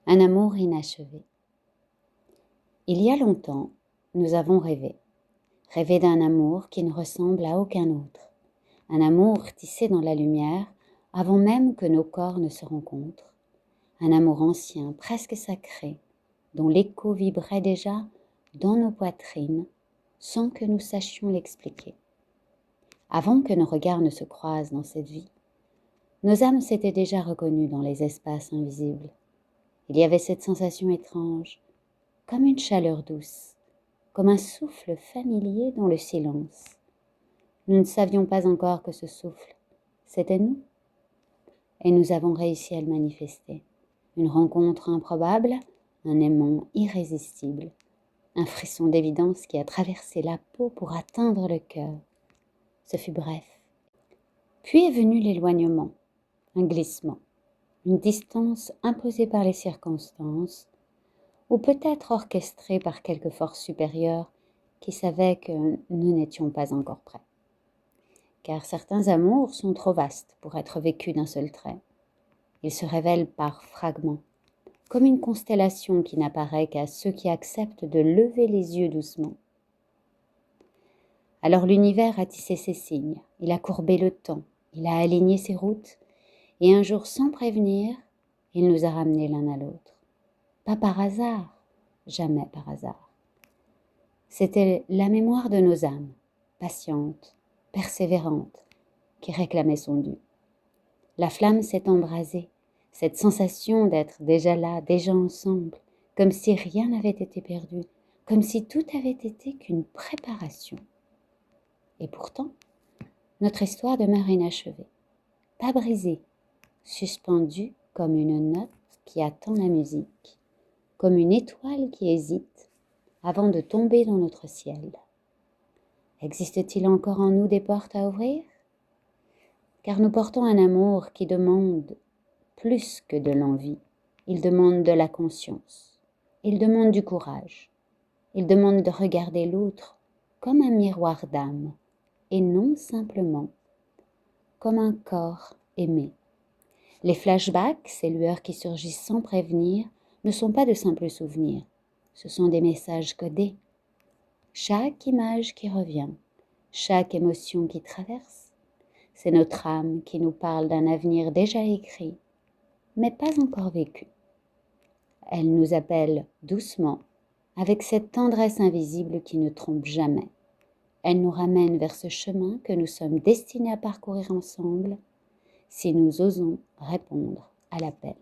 Un amour inachevé. Il y a longtemps, nous avons rêvé d'un amour qui ne ressemble à aucun autre, un amour tissé dans la lumière avant même que nos corps ne se rencontrent, un amour ancien, presque sacré, dont l'écho vibrait déjà dans nos poitrines sans que nous sachions l'expliquer. Avant que nos regards ne se croisent dans cette vie, nos âmes s'étaient déjà reconnues dans les espaces invisibles. Il y avait cette sensation étrange, comme une chaleur douce, comme un souffle familier dans le silence. Nous ne savions pas encore que ce souffle, c'était nous. Et nous avons réussi à le manifester. Une rencontre improbable, un aimant irrésistible, un frisson d'évidence qui a traversé la peau pour atteindre le cœur. Ce fut bref. Puis est venu l'éloignement, un glissement, une distance imposée par les circonstances, ou peut-être orchestrée par quelque force supérieure qui savait que nous n'étions pas encore prêts. Car certains amours sont trop vastes pour être vécus d'un seul trait. Ils se révèlent par fragments, comme une constellation qui n'apparaît qu'à ceux qui acceptent de lever les yeux doucement. Alors l'univers a tissé ses signes, il a courbé le temps, il a aligné ses routes, et un jour sans prévenir, il nous a ramenés l'un à l'autre. Pas par hasard, jamais par hasard. C'était la mémoire de nos âmes, patiente, persévérante, qui réclamait son dû. La flamme s'est embrasée, cette sensation d'être déjà là, déjà ensemble, comme si rien n'avait été perdu, comme si tout avait été qu'une préparation. Et pourtant, notre histoire demeure inachevée, pas brisée, suspendue comme une note qui attend la musique, comme une étoile qui hésite avant de tomber dans notre ciel. Existe-t-il encore en nous des portes à ouvrir ? Car nous portons un amour qui demande plus que de l'envie. Il demande de la conscience. Il demande du courage. Il demande de regarder l'autre comme un miroir d'âme et non simplement comme un corps aimé. Les flashbacks, ces lueurs qui surgissent sans prévenir, ne sont pas de simples souvenirs. Ce sont des messages codés. Chaque image qui revient, chaque émotion qui traverse, c'est notre âme qui nous parle d'un avenir déjà écrit, mais pas encore vécu. Elle nous appelle doucement, avec cette tendresse invisible qui ne trompe jamais. Elle nous ramène vers ce chemin que nous sommes destinés à parcourir ensemble, si nous osons répondre à l'appel.